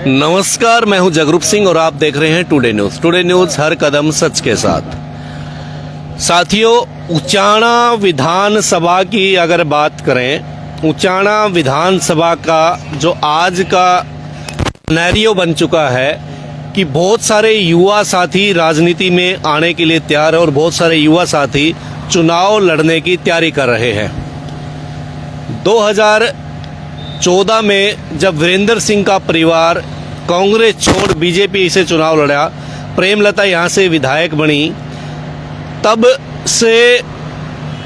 नमस्कार, मैं हूं जगरूप सिंह और आप देख रहे हैं टुडे न्यूज। टुडे न्यूज हर कदम सच के साथ। साथियों, उचाना विधानसभा की अगर बात करें, उचाना विधानसभा का जो आज का सिनेरियो बन चुका है कि बहुत सारे युवा साथी राजनीति में आने के लिए तैयार है और बहुत सारे युवा साथी चुनाव लड़ने की तैयारी कर रहे हैं। 2014 में जब वीरेंद्र सिंह का परिवार कांग्रेस छोड़ बीजेपी से चुनाव लड़ा, प्रेमलता यहाँ से विधायक बनी, तब से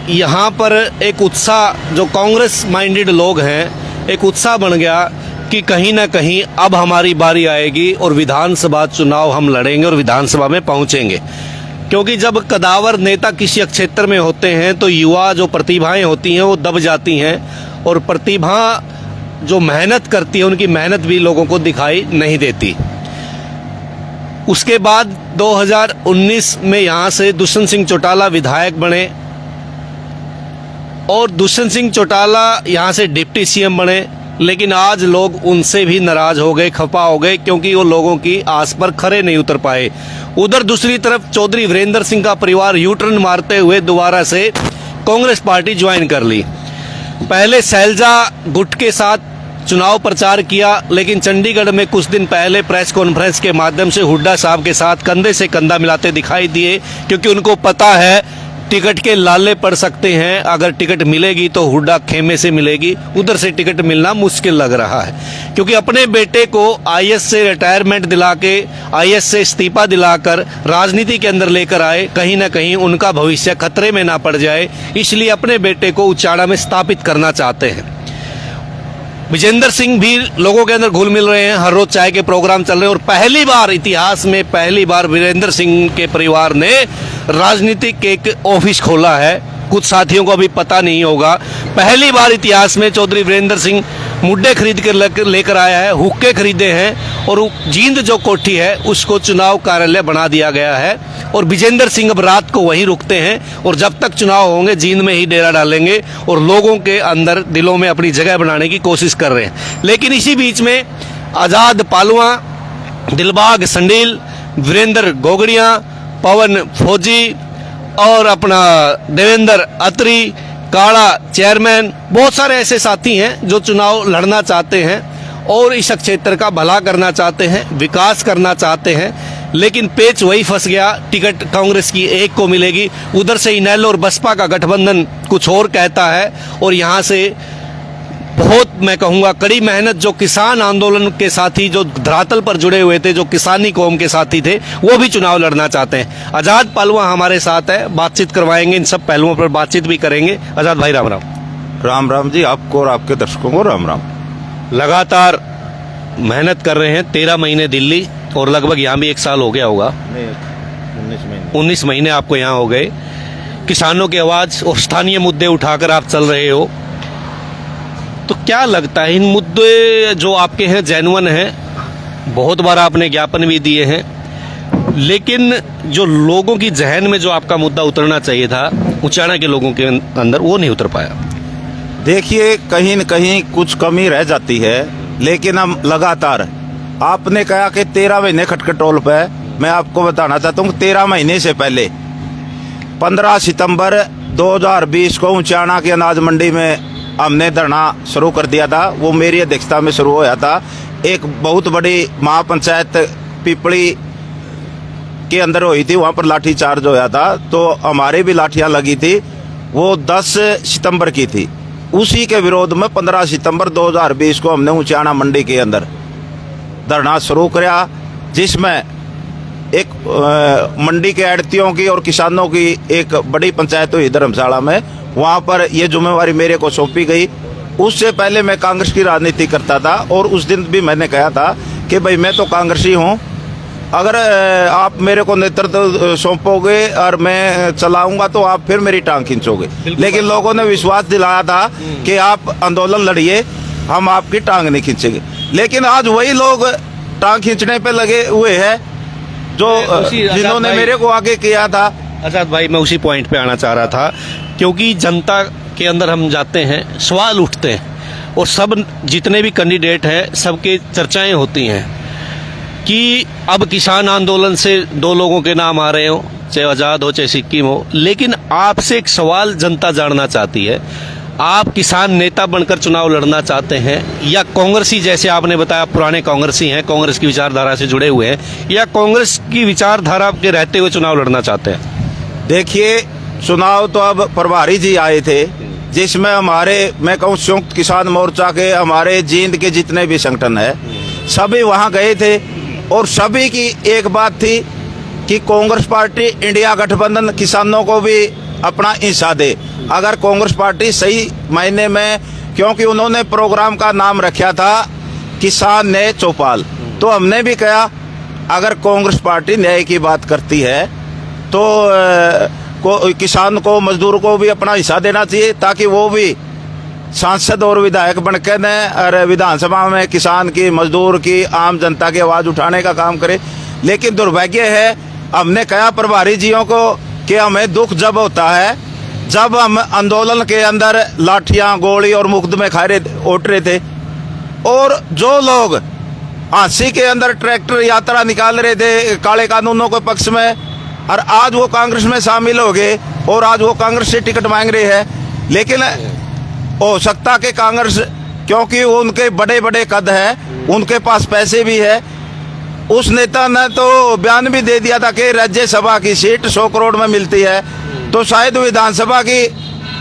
यहाँ पर एक उत्साह, जो कांग्रेस माइंडेड लोग हैं, एक उत्साह बन गया कि कहीं ना कहीं अब हमारी बारी आएगी और विधानसभा चुनाव हम लड़ेंगे और विधानसभा में पहुंचेंगे। क्योंकि जब कदावर नेता किसी क्षेत्र में होते हैं तो युवा जो प्रतिभाएं होती हैं वो दब जाती हैं और प्रतिभा जो मेहनत करती है उनकी मेहनत भी लोगों को दिखाई नहीं देती। उसके बाद 2019 में यहाँ से दुष्यंत सिंह चौटाला विधायक बने और दुष्यंत सिंह चौटाला यहाँ से डिप्टी सीएम बने, लेकिन आज लोग उनसे भी नाराज हो गए, खफा हो गए, क्योंकि वो लोगों की आस पर खरे नहीं उतर पाए। उधर दूसरी तरफ चौधरी वीरेंद्र सिंह का परिवार यू टर्न मारते हुए दोबारा से कांग्रेस पार्टी ज्वाइन कर ली। पहले शैलजा गुट के साथ चुनाव प्रचार किया, लेकिन चंडीगढ़ में कुछ दिन पहले प्रेस कॉन्फ्रेंस के माध्यम से हुड्डा साहब के साथ कंधे से कंधा मिलाते दिखाई दिए, क्योंकि उनको पता है टिकट के लाले पड़ सकते हैं। अगर टिकट मिलेगी तो हुड्डा खेमे से मिलेगी, उधर से टिकट मिलना मुश्किल लग रहा है। क्योंकि अपने बेटे को आईएएस से रिटायरमेंट दिला के, आईएएस से इस्तीफा दिलाकर राजनीति के अंदर लेकर आए, कहीं ना कहीं उनका भविष्य खतरे में ना पड़ जाए, इसलिए अपने बेटे को उचाना में स्थापित करना चाहते हैं। विजेंद्र सिंह भी लोगों के अंदर घुल मिल रहे हैं, हर रोज चाय के प्रोग्राम चल रहे हैं और पहली बार इतिहास में पहली बार वीरेंद्र सिंह के परिवार ने राजनीतिक एक ऑफिस खोला है। कुछ साथियों को अभी पता नहीं होगा, पहली बार इतिहास में चौधरी वीरेंद्र सिंह मुड्डे खरीद कर लेकर आया है, हुक्के खरीदे हैं और जींद जो कोठी है उसको चुनाव कार्यालय बना दिया गया है। और विजेंद्र सिंह अब रात को वहीं रुकते हैं और जब तक चुनाव होंगे जींद में ही डेरा डालेंगे और लोगों के अंदर दिलों में अपनी जगह बनाने की कोशिश कर रहे हैं। लेकिन इसी बीच में आजाद पालुआ, दिलबाग संडील, वीरेंद्र गोगड़िया, पवन फौजी और अपना देवेंद्र अत्री, काड़ा चेयरमैन, बहुत सारे ऐसे साथी हैं जो चुनाव लड़ना चाहते हैं और इस क्षेत्र का भला करना चाहते हैं, विकास करना चाहते हैं। लेकिन पेच वही फंस गया, टिकट कांग्रेस की एक को मिलेगी, उधर से इनेलो और बसपा का गठबंधन कुछ और कहता है और यहाँ से बहुत, मैं कहूँगा, कड़ी मेहनत जो किसान आंदोलन के साथी जो धरातल पर जुड़े हुए थे, जो किसानी कौम के साथी थे, वो भी चुनाव लड़ना चाहते हैं। आजाद पालुआ हमारे साथ है, बातचीत करवाएंगे, इन सब पहलुओं पर बातचीत भी करेंगे। आजाद भाई राम राम। राम राम जी, आपको और आपके दर्शकों को राम राम। लगातार मेहनत कर रहे हैं, 13 महीने दिल्ली और लगभग यहाँ भी 1 साल हो गया होगा, 19 महीने आपको यहाँ हो गए। किसानों की आवाज और स्थानीय मुद्दे उठाकर आप चल रहे हो, तो क्या लगता है इन मुद्दे जो आपके हैं जेन्युइन हैं? बहुत बार आपने ज्ञापन भी दिए हैं, लेकिन जो लोगों की जहन में जो आपका मुद्दा उतरना चाहिए था उचाना के लोगों के अंदर, वो नहीं उतर पाया। देखिए, कहीं न कहीं कुछ कमी रह जाती है, लेकिन हम लगातार, आपने कहा कि 13 महीने खटखटोल पे, मैं आपको बताना चाहता हूँ 13 महीने से पहले 15 सितंबर 2020 को उचाना की अनाज मंडी में हमने धरना शुरू कर दिया था। वो मेरी अध्यक्षता में शुरू होया था। एक बहुत बड़ी महापंचायत पिपली के अंदर हुई थी, वहां पर लाठी चार्ज होया था, तो हमारे भी लाठियां लगी थी। वो 10 सितंबर की थी। उसी के विरोध में 15 सितंबर 2020 को हमने उचाना मंडी के अंदर धरना शुरू किया, जिसमें एक मंडी के आड़तियों की और किसानों की एक बड़ी पंचायत हुई धर्मशाला में। वहां पर यह जिम्मेवारी मेरे को सौंपी गई। उससे पहले मैं कांग्रेस की राजनीति करता था और उस दिन भी मैंने कहा था कि भाई मैं तो कांग्रेसी हूं, अगर आप मेरे को नेतृत्व सौंपोगे और मैं चलाऊंगा तो आप फिर मेरी टांग खींचोगे। लेकिन लोगों ने विश्वास दिलाया था कि आप आंदोलन लड़िए, हम आपकी टांग नहीं खींचेंगे। लेकिन आज वही लोग टांग खींचने पे लगे हुए हैं जो जिन्होंने मेरे को आगे किया था। आजाद भाई, मैं उसी पॉइंट पे आना चाह रहा था, क्योंकि जनता के अंदर हम जाते हैं, सवाल उठते हैं और सब जितने भी कैंडिडेट हैं सबके चर्चाएं होती हैं। कि अब किसान आंदोलन से दो लोगों के नाम आ रहे हो, चाहे आजाद हो चाहे सिक्किम हो, लेकिन आपसे एक सवाल जनता जानना चाहती है, आप किसान नेता बनकर चुनाव लड़ना चाहते हैं या कांग्रेसी, जैसे आपने बताया पुराने कांग्रेसी हैं, कांग्रेस की विचारधारा से जुड़े हुए हैं, या कांग्रेस की विचारधारा के रहते हुए चुनाव लड़ना चाहते हैं? देखिए, चुनाव तो अब प्रभारी जी आए थे, जिसमें हमारे, मैं कहूँ संयुक्त किसान मोर्चा के, हमारे जींद के जितने भी संगठन है सभी वहाँ गए थे। और सभी की एक बात थी कि कांग्रेस पार्टी इंडिया गठबंधन किसानों को भी अपना हिस्सा दे। अगर कांग्रेस पार्टी सही मायने में, क्योंकि उन्होंने प्रोग्राम का नाम रखा था किसान न्याय चौपाल, तो हमने भी कहा अगर कांग्रेस पार्टी न्याय की बात करती है तो किसान को, मजदूर को भी अपना हिस्सा देना चाहिए, ताकि वो भी सांसद और विधायक बनकर न और विधानसभा में किसान की, मजदूर की, आम जनता की आवाज उठाने का काम करे। लेकिन दुर्भाग्य है, हमने कहा प्रभारी जियों को कि हमें दुख जब होता है जब हम आंदोलन के अंदर लाठियां, गोली और मुकदमे उठ रहे थे, और जो लोग हांसी के अंदर ट्रैक्टर यात्रा निकाल रहे थे काले कानूनों के पक्ष में, और आज वो कांग्रेस में शामिल हो गए और आज वो कांग्रेस से टिकट मांग रहे हैं। लेकिन हो सकता कि कांग्रेस, क्योंकि उनके बड़े बड़े कद हैं, उनके पास पैसे भी है, उस नेता ने तो बयान भी दे दिया था कि राज्यसभा की सीट 100 करोड़ में मिलती है, तो शायद विधानसभा की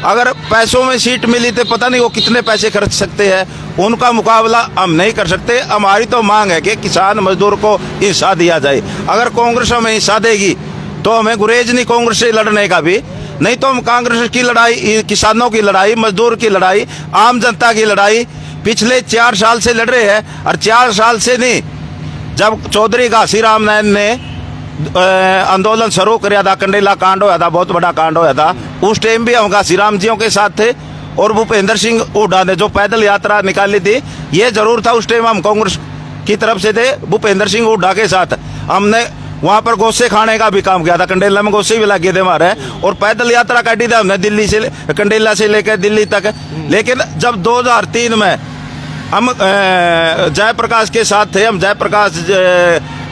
अगर पैसों में सीट मिली तो पता नहीं वो कितने पैसे खर्च सकते हैं, उनका मुकाबला हम नहीं कर सकते। हमारी तो मांग है कि किसान मजदूर को हिस्सा दिया जाए। अगर कांग्रेस हमें हिस्सा देगी तो हमें गुरेज नहीं कांग्रेस से लड़ने का भी, नहीं तो हम कांग्रेस की लड़ाई, किसानों की लड़ाई, मजदूर की लड़ाई, आम जनता की लड़ाई पिछले 4 साल से लड़ रहे हैं। और 4 साल से नहीं, जब चौधरी घासीराम नैन ने आंदोलन शुरू किया था, कंडेला कांड होया था, बहुत बड़ा कांड होया था, उस टाइम भी हम घासीराम जियों के साथ थे। और भूपेंद्र सिंह हुड्डा ने जो पैदल यात्रा निकाली थी, ये जरूर था उस टाइम हम कांग्रेस की तरफ से थे, भूपेंद्र सिंह हुड्डा के साथ। हमने वहां पर गोसे खाने का भी काम किया था, कंडेला में गोसे भी लगे थे हमारे, और पैदल यात्रा काटी थी हमने दिल्ली से, कंडेला से लेकर दिल्ली तक। लेकिन जब 2003 में हम जयप्रकाश के साथ थे, हम जयप्रकाश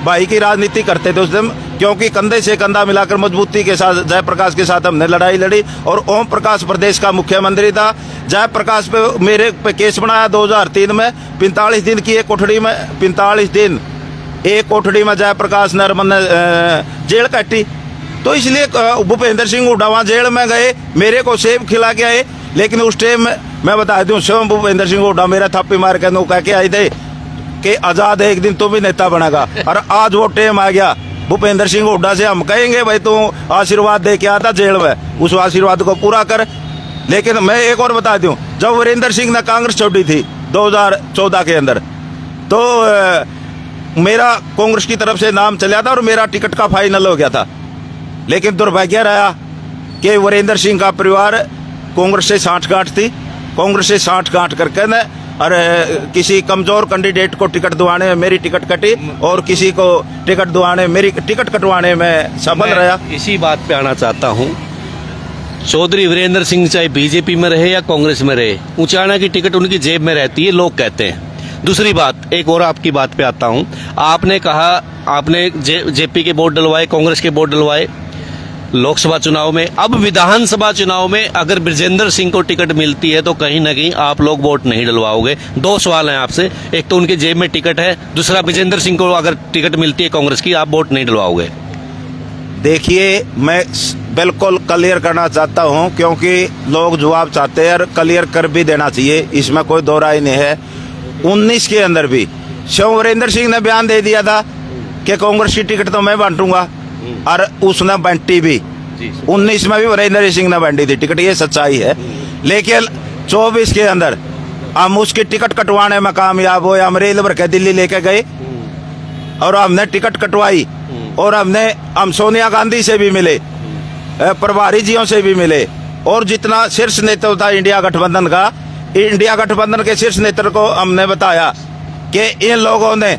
भाई की राजनीति करते थे उस दिन, क्योंकि कंधे से कंधा मिलाकर मजबूती के साथ जयप्रकाश के साथ हमने लड़ाई लड़ी। और ओम प्रकाश प्रदेश का मुख्यमंत्री था, जयप्रकाश पे मेरे पे केस बनाया 2003 में, 45 दिन की एक कोठड़ी में, 45 दिन एक कोठड़ी में जयप्रकाश नरमन ने जेल काटी। तो इसलिए भूपेंद्र सिंह हुड्डा वहाँ जेल में गए, मेरे को सेब खिला के आए। लेकिन उस टाइम मैं बता दूं, स्वयं भूपेंद्र सिंह हुड्डा मेरा थप्पी मार के कह के आए थे कि आजाद एक दिन तू भी नेता बनेगा। और आज वो टाइम आ गया, भूपेंद्र सिंह हुड्डा से हम कहेंगे भाई तू आशीर्वाद दे के आता जेल में, उस आशीर्वाद को पूरा कर। लेकिन मैं एक और बता दूं, जब वीरेंद्र सिंह ने कांग्रेस छोड़ी थी 2014 के अंदर, तो मेरा कांग्रेस की तरफ से नाम चला था और मेरा टिकट का फाइनल हो गया था। लेकिन दुर्भाग्य रहा कि वीरेंद्र सिंह का परिवार कांग्रेस से साठगांठ थी, कांग्रेस से साठगांठ करके न और किसी कमजोर कैंडिडेट को टिकट दिवाने में मेरी टिकट कटी, और किसी को टिकट दिवाने मेरी टिकट कटवाने में सफल रहा। इसी बात पे आना चाहता हूँ, चौधरी वीरेंद्र सिंह चाहे बीजेपी में रहे या कांग्रेस में रहे, ऊंचाना की टिकट उनकी जेब में रहती है, लोग कहते हैं। दूसरी बात, एक और आपकी बात पे आता हूँ, आपने कहा आपने जेपी के वोट डलवाए, कांग्रेस के वोट डलवाए लोकसभा चुनाव में, अब विधानसभा चुनाव में अगर ब्रजेंद्र सिंह को टिकट मिलती है तो कहीं ना कहीं आप लोग वोट नहीं डलवाओगे। 2 सवाल हैं आपसे, एक तो उनके जेब में टिकट है, दूसरा ब्रजेंद्र सिंह को अगर टिकट मिलती है कांग्रेस की, आप वोट नहीं डलवाओगे। देखिए, मैं बिल्कुल क्लियर करना चाहता हूं, क्योंकि लोग जवाब चाहते हैं और क्लियर कर भी देना चाहिए, इसमें कोई दो राय नहीं है। 19 के अंदर भी शिव वीरेंद्र सिंह ने बयान दे दिया था कि कांग्रेस की टिकट तो मैं बांटूंगा, और उसने बांटी भी। 19 में भी वीरेंद्र सिंह ने बांटी थी टिकट, ये सच्चाई है। लेकिन 24 के अंदर हम उसकी टिकट कटवाने में कामयाब हुए, हम रेल भर के दिल्ली लेके गए और हमने टिकट कटवाई, और हम सोनिया गांधी से भी मिले, प्रभारी जियों से भी मिले, और जितना शीर्ष नेतृत्व था इंडिया गठबंधन का, इंडिया गठबंधन के शीर्ष नेतृत्व को हमने बताया कि इन लोगों ने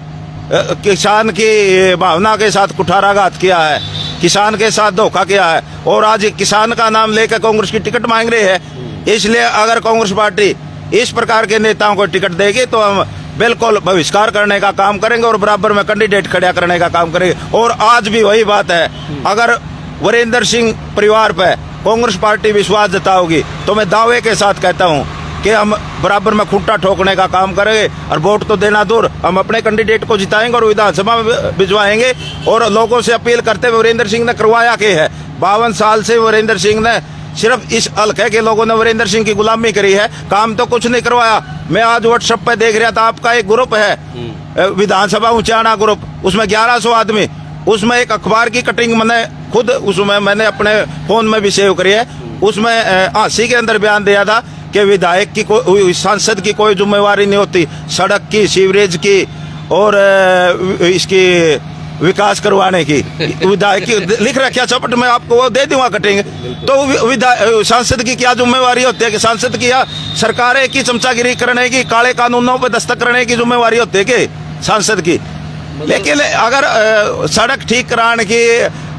किसान की भावना के साथ कुठाराघात किया है, किसान के साथ धोखा किया है, और आज किसान का नाम लेकर कांग्रेस की टिकट मांग रहे हैं। इसलिए अगर कांग्रेस पार्टी इस प्रकार के नेताओं को टिकट देगी तो हम बिल्कुल बहिष्कार करने का काम करेंगे और बराबर में कैंडिडेट खड़ा करने का काम करेंगे। और आज भी वही बात है, अगर वीरेंद्र सिंह परिवार पे कांग्रेस पार्टी विश्वास जताओगी तो मैं दावे के साथ कहता हूं कि हम बराबर में खूंटा ठोकने का काम करेंगे और वोट तो देना दूर, हम अपने कैंडिडेट को जिताएंगे और विधानसभा में भिजवाएंगे। और लोगों से अपील करते हुए, वीरेंद्र सिंह ने करवाया क्या है? 52 साल से वीरेंद्र सिंह ने सिर्फ इस हल्के के लोगों ने वीरेंद्र सिंह की गुलामी करी है, काम तो कुछ नहीं करवाया। मैं आज व्हाट्सएप पे देख रहा था, आपका एक ग्रुप है विधानसभा ऊंचाना ग्रुप, उसमें 1100 आदमी, उसमें एक अखबार की कटिंग मैंने खुद मैंने अपने फोन में भी सेव करी है। उसमें हांसी के अंदर बयान दिया था कि विधायक की सांसद की कोई जिम्मेवारी नहीं होती, सड़क की, सीवरेज की और इसकी विकास करवाने की। विधायक की लिख रखा चपट में, आपको वो दे दूंगा कटिंग। तो सांसद की क्या जिम्मेवारी होती है? कि सांसद की या सरकार की चमचागिरी करने की, काले कानूनों पर दस्तक करने की जिम्मेवारी होती है कि सांसद की? लेकिन अगर सड़क ठीक कराने की,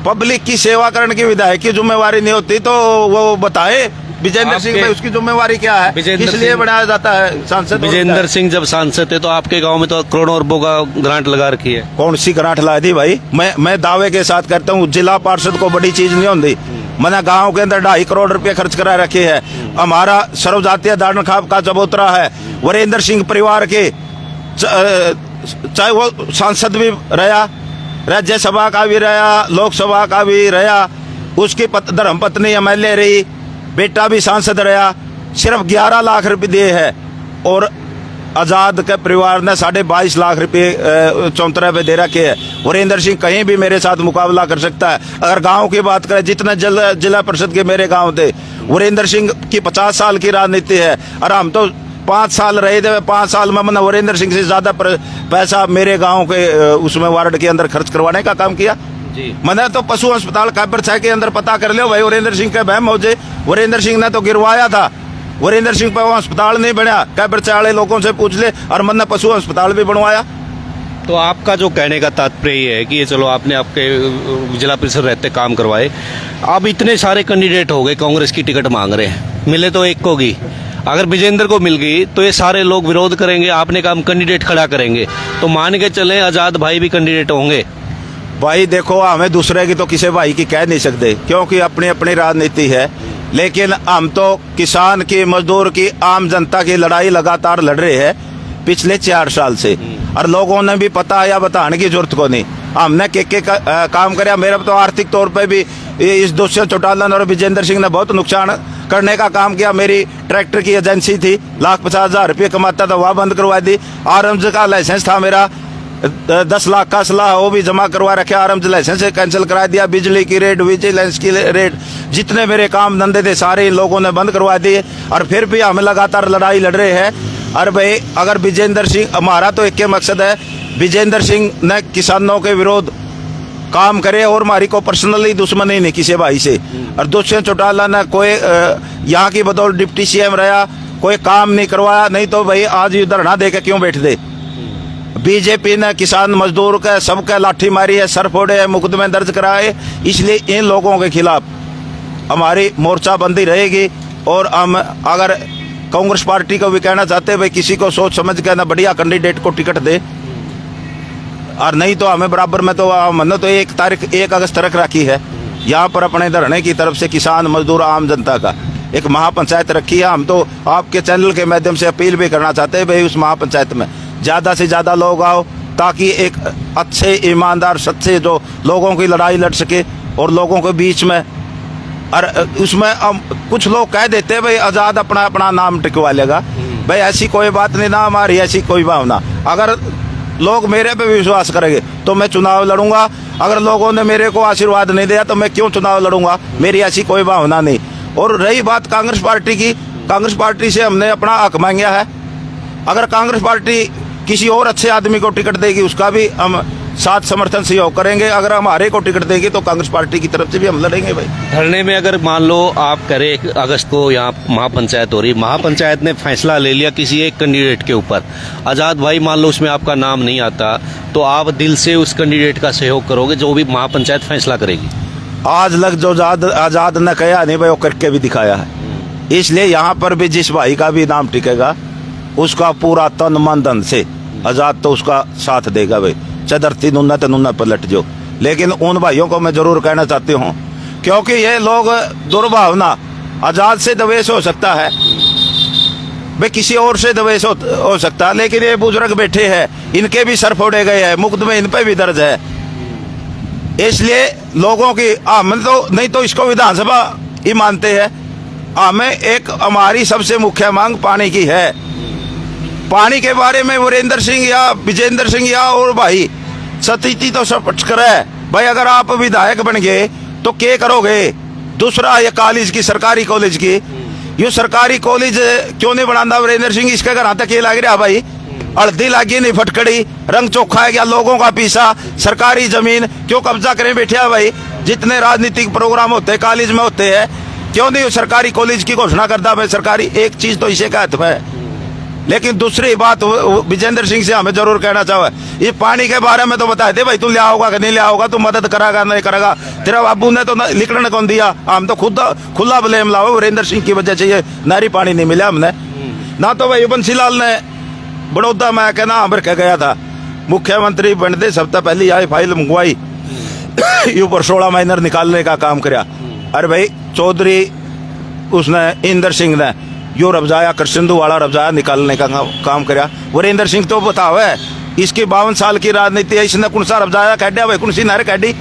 पब्लिक की सेवा करने की विधायक की जिम्मेवारी नहीं होती तो वो बताए विजेंद्र सिंह पे उसकी जिम्मेवारी क्या है, इसलिए बनाया जाता है सांसद। विजेंद्र सिंह जब सांसद थे तो आपके गांव में तो करोड़ों अरबों का ग्रांट लगा रखी है। कौन सी ग्रांट लाई थी भाई? मैं दावे के साथ कहता हूँ, जिला पार्षद को बड़ी चीज नहीं होती। मैंने गांव के अंदर 2.5 करोड़ रुपए खर्च करा रखे है। हमारा सर्वजातीय दारण खाप का चबूतरा है, वीरेंद्र सिंह परिवार के, चाहे वो सांसद भी रहा, राज्यसभा का भी रहा, लोकसभा का भी रहा, उसकी धर्मपत्नी MLA रही, बेटा भी सांसद रहा, सिर्फ 11 लाख रुपए दिए है। और आजाद के परिवार ने 22.5 लाख रुपए चौंतरे पे दे रखे है। वीरेंद्र सिंह कहीं भी मेरे साथ मुकाबला कर सकता है। अगर गांव की बात करें, जितने जिला परिषद के मेरे गांव थे, वीरेंद्र सिंह की 50 साल की राजनीति है और हम तो 5 साल रहे थे। 5 साल में मैंने वीरेंद्र सिंह से ज्यादा पैसा मेरे गांव के उसमें वार्ड के अंदर खर्च करवाने का काम किया जी। मैंने तो पशु अस्पताल कैबर के अंदर पता कर लियो भाई, वीरेंद्र सिंह के बहम हो जाए। वीरेंद्र सिंह ने तो गिरवाया था, वीरेंद्र सिंह पर वो अस्पताल नहीं बना, कैबर वाले लोगों से पूछ ले, और मैंने पशु अस्पताल भी बनवाया। तो आपका जो कहने का तात्पर्य ये है कि ये चलो आपने आपके जिला परिषद रहते काम करवाए, अब इतने सारे कैंडिडेट हो गए, कांग्रेस की टिकट मांग रहे हैं, मिले तो एक को गी, अगर विजेंद्र को मिल गई तो ये सारे लोग विरोध करेंगे, आपने काम कैंडिडेट खड़ा करेंगे, तो मान के चले आजाद भाई भी कैंडिडेट होंगे। भाई देखो, हमें दूसरे की तो किसी भाई की कह नहीं सकते, क्योंकि अपनी अपनी राजनीति है। लेकिन हम तो किसान की, मजदूर की, आम जनता की लड़ाई लगातार लड़ रहे हैं पिछले 4 साल से, और लोगों ने भी पता या बताने की जरूरत को नहीं। हमने के काम कराया। मेरा तो आर्थिक तौर पे भी इस दुष्यंत चौटाला और विजेंद्र सिंह ने बहुत नुकसान करने का काम किया। मेरी ट्रैक्टर की एजेंसी थी, 1,50,000 रुपये कमाता था, वह बंद करवा दी। आरएमज का लाइसेंस था मेरा, 10 लाख का असला, वो भी जमा करवा रखे, आरएमज लाइसेंस कैंसिल करा दिया। बिजली की रेट, विजिलेंस की रेट, जितने मेरे काम धंधे थे सारे इन लोगों ने बंद करवा दिए, और फिर भी हम लगातार लड़ाई लड़ रहे हैं। और भाई अगर विजेंद्र सिंह, हमारा तो एक ही मकसद है, विजेंद्र सिंह ने किसानों के विरोध काम करे, और हमारी को पर्सनली दुश्मनी नहीं किसी भाई से। और दुष्यंत चौटाला ने कोई यहाँ की बदौलत डिप्टी CM रहा, कोई काम नहीं करवाया, नहीं तो भाई आज ये धरना दे के क्यों बैठते। बीजेपी ने किसान मजदूर का सबका लाठी मारी है, सर फोड़े है, मुकदमे दर्ज कराए। इसलिए इन लोगों के खिलाफ हमारी मोर्चाबंदी रहेगी। और हम अगर कांग्रेस पार्टी को भी कहना चाहते हैं, भाई किसी को सोच समझ के ना बढ़िया कैंडिडेट को टिकट दे, और नहीं तो हमें बराबर में तो हमने तो 1 अगस्त रख रखी है यहाँ पर अपने धरने की तरफ से किसान मजदूर आम जनता का एक महापंचायत रखी है। हम तो आपके चैनल के माध्यम से अपील भी करना चाहते हैं, भाई उस महापंचायत में ज्यादा से ज्यादा लोग आओ, ताकि एक अच्छे, ईमानदार, सच्चे जो लोगों की लड़ाई लड़ सके और लोगों के बीच में। और उसमें कुछ लोग कह देते हैं भाई आजाद अपना अपना नाम टिकवा लेगा। भाई ऐसी कोई बात नहीं, ना हमारी ऐसी कोई भावना। अगर लोग मेरे पे विश्वास करेंगे तो मैं चुनाव लड़ूंगा, अगर लोगों ने मेरे को आशीर्वाद नहीं दिया तो मैं क्यों चुनाव लड़ूंगा, मेरी ऐसी कोई भावना नहीं। और रही बात कांग्रेस पार्टी की, कांग्रेस पार्टी से हमने अपना हक मांगा है। अगर कांग्रेस पार्टी किसी और अच्छे आदमी को टिकट देगी, उसका भी हम साथ समर्थन सहयोग करेंगे। अगर हमारे को टिकट देगी तो कांग्रेस पार्टी की तरफ से भी हम लड़ेंगे। भाई धरने में अगर मान लो आप करें 1 अगस्त को यहाँ महापंचायत हो रही, महापंचायत ने फैसला ले लिया किसी एक कैंडिडेट के ऊपर, आजाद भाई मान लो उसमें आपका नाम नहीं आता, तो आप दिल से उस कैंडिडेट का सहयोग करोगे जो भी महापंचायत फैसला करेगी? आज लग जो आजाद ने कहा नहीं भाई, वो करके भी दिखाया है। इसलिए यहाँ पर भी जिस भाई का भी नाम टिकेगा उसका पूरा तन मन धन से आजाद तो उसका साथ देगा भाई, चाहे धरती नुन्ना तो नुन्ना पलट जो। लेकिन उन भाइयों को मैं जरूर कहना चाहती हूँ, क्योंकि ये लोग दुर्भावना, आजाद से द्वेष हो सकता है भाई, किसी और से द्वेष हो सकता है, लेकिन ये बुजुर्ग बैठे हैं, इनके भी सर फोड़े गए हैं, मुकदमे इन पे भी दर्ज है। इसलिए लोगों की हम तो नहीं तो इसको विधानसभा ही मानते हैं। हमें एक हमारी सबसे मुख्य मांग पानी की है। पानी के बारे में वीरेंद्र सिंह या विजेंद्र सिंह या और भाई सतीति तो सब करे भाई, अगर आप विधायक बन गए तो क्या करोगे? दूसरा ये कॉलेज की, सरकारी कॉलेज की, ये सरकारी कॉलेज क्यों नहीं बनाता वीरेंद्र सिंह? इसके घर तक ये लग रहा भाई, हल्दी लागी नहीं फटकड़ी, रंग चोखा है क्या? लोगों का पीसा, सरकारी जमीन क्यों कब्जा करें बैठे भाई? जितने राजनीतिक प्रोग्राम होते हैं कॉलेज में होते हैं, क्यों नहीं सरकारी कॉलेज की घोषणा करता भाई सरकारी? एक चीज तो इसे का है। लेकिन दूसरी बात विजेंद्र सिंह से हमें जरूर कहना चाहे, ये पानी के बारे में तो बताए थे भाई, तू लिया होगा कि नहीं लिया होगा, तू मदद करागा नहीं करागा, तेरा बाबू ने तो लिखने कौन दिया? हम तो खुद खुला ब्लेम लाओ, वीरेंद्र सिंह की वजह से ये नारी पानी नहीं मिला हमने ना। तो भाई बंसीलाल ने बड़ौदा में कहना भर के गया था, मुख्यमंत्री बनते सबसे पहले आई फाइल मंगवाई, ऊपर 16 माइनर निकालने का काम कराया। अरे भाई चौधरी उसने इंदर सिंह ने यो रबजाया, कर सिंधु वाला रबजाया निकालने का काम कराया। वीरेंद्र सिंह तो बताओ है, इसकी 52 साल की राजनीति है, इसने कौन सा रबजाया काटा भाई, कौन सी नहर काटी?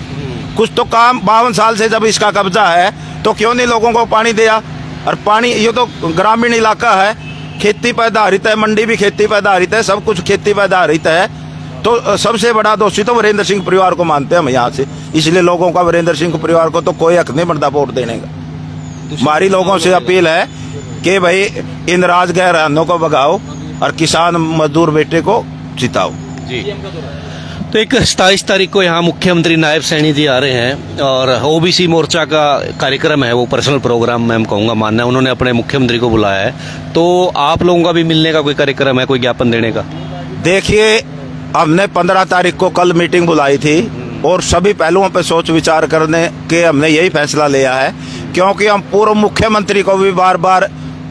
कुछ तो काम 52 साल से जब इसका कब्जा है तो क्यों नहीं लोगों को पानी दिया? और पानी ये तो ग्रामीण इलाका है, खेती पर आधारित है, मंडी भी खेती पर आधारित है, सब कुछ खेती पर आधारित है। तो सबसे बड़ा दोषी तो वीरेंद्र सिंह परिवार को मानते हैं हम यहाँ से। इसलिए लोगों का वीरेंद्र सिंह परिवार को तो कोई हक नहीं बनता वोट देने का। हमारी लोगों से अपील है कि भाई इन राजगैर रहनों को भगाओ और किसान मजदूर बेटे को जिताओ। जी। तो एक 27 तारीख को यहाँ मुख्यमंत्री नायब सैनी जी आ रहे हैं और ओबीसी मोर्चा का कार्यक्रम है, वो पर्सनल प्रोग्राम मैं कहूँगा मानना है, उन्होंने अपने मुख्यमंत्री को बुलाया है। तो आप लोगों का भी मिलने का कोई कार्यक्रम है, कोई ज्ञापन देने का? देखिए, हमने 15 तारीख को कल मीटिंग बुलाई थी और सभी पहलुओं पर सोच विचार करने के हमने यही फैसला लिया है, क्योंकि हम पूर्व मुख्यमंत्री को भी बार बार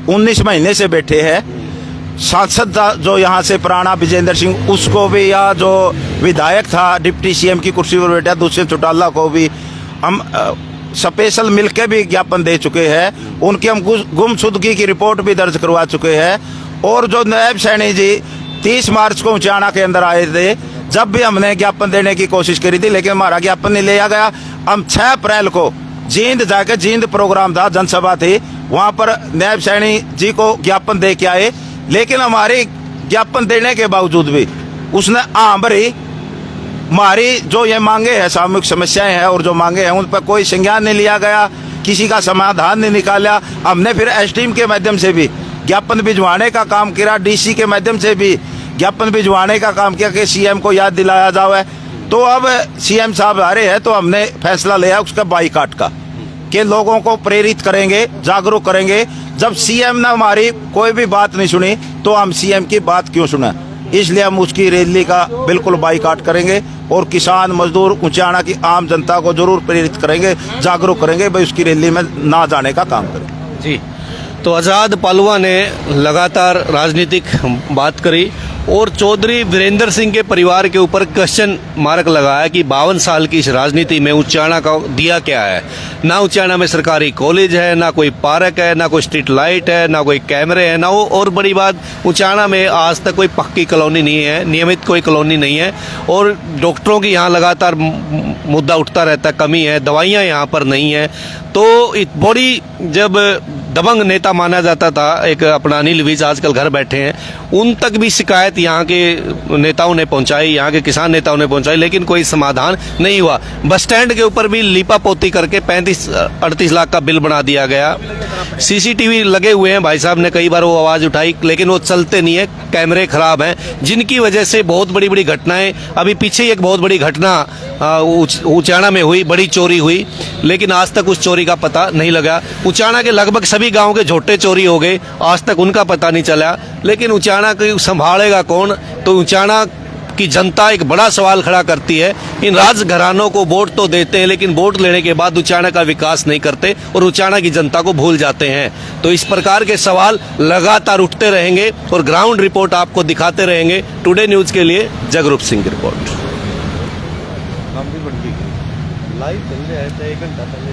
19 महीने से बैठे हैं, सांसद जो यहाँ से पुराना विजेंद्र सिंह उसको भी, या जो विधायक था डिप्टी सीएम की कुर्सी पर बैठा दुष्यंत चौटाला को भी हम स्पेशल मिलके भी ज्ञापन दे चुके हैं। उनकी हम गुमशुदगी की रिपोर्ट भी दर्ज करवा चुके हैं। और जो नायब सैनी जी 30 मार्च को उचाना के अंदर आए थे, जब भी हमने ज्ञापन देने की कोशिश करी थी, लेकिन हमारा ज्ञापन नहीं लिया गया। हम 6 अप्रैल को जींद जाके, जींद प्रोग्राम था, जनसभा थी, वहां पर नायब सैनी जी को ज्ञापन दे के आए, लेकिन हमारे ज्ञापन देने के बावजूद भी उसने भरी हमारी जो ये मांगे हैं, सामूहिक समस्याएं हैं और जो मांगे हैं, उन पर कोई संज्ञान नहीं लिया गया, किसी का समाधान नहीं निकाला। हमने फिर एसटीएम के माध्यम से भी ज्ञापन भिजवाने का काम किया, डीसी के माध्यम से भी ज्ञापन भिजवाने का काम किया कि सीएम को याद दिलाया जाए। तो अब सीएम साहब आ रहे हैं तो हमने फैसला लिया उसका बाईकाट का, कि लोगों को प्रेरित करेंगे, जागरूक करेंगे। जब सीएम ने हमारी कोई भी बात नहीं सुनी तो हम सीएम की बात क्यों सुना? इसलिए हम उसकी रैली का बिल्कुल बाईकाट करेंगे और किसान मजदूर उचाना की आम जनता को जरूर प्रेरित करेंगे, जागरूक करेंगे, भाई उसकी रैली में ना जाने का काम करें। जी। तो आज़ाद पालवा ने लगातार राजनीतिक बात करी और चौधरी वीरेंद्र सिंह के परिवार के ऊपर क्वेश्चन मार्क लगाया कि 52 साल की इस राजनीति में उचाना का दिया क्या है? ना उचाना में सरकारी कॉलेज है, ना कोई पार्क है, ना कोई स्ट्रीट लाइट है, ना कोई कैमरे हैं, ना वो, और बड़ी बात उचाना में आज तक कोई पक्की कॉलोनी नहीं है, नियमित कोई कॉलोनी नहीं है और डॉक्टरों की यहाँ लगातार मुद्दा उठता रहता है, कमी है, दवाइयाँ यहाँ पर नहीं है। तो बड़ी जब दबंग नेता माना जाता था एक अपना अनिल विज, आजकल घर बैठे हैं, उन तक भी शिकायत यहाँ के नेताओं ने पहुंचाई, यहाँ के किसान नेताओं ने पहुंचाई, लेकिन कोई समाधान नहीं हुआ। बस स्टैंड के ऊपर भी लीपापोती करके 35-38 लाख का बिल बना दिया गया। सीसीटीवी लगे हुए हैं, भाई साहब ने कई बार वो आवाज उठाई, लेकिन वो चलते नहीं है, कैमरे खराब हैं, जिनकी वजह से बहुत बड़ी बड़ी घटनाएं, अभी पीछे ही एक बहुत बड़ी घटना उचाना में हुई, बड़ी चोरी हुई, लेकिन आज तक उस चोरी का पता नहीं लगा। उचाना के लगभग सभी गांव के झोटे चोरी हो गए, आज तक उनका पता नहीं चला। लेकिन उचाना को संभालेगा कौन? तो उचाना की जनता एक बड़ा सवाल खड़ा करती है। इन राजघरानों को वोट तो देते हैं, लेकिन वोट लेने के बाद उचाना का विकास नहीं करते और उचाना की जनता को भूल जाते हैं। तो इस प्रकार के सवाल लगातार उठते रहेंगे और ग्राउंड रिपोर्ट आपको दिखाते रहेंगे। टुडे न्यूज के लिए जगरूप सिंह की रिपोर्ट। लाइव चल रहा है 1 घंटा पहले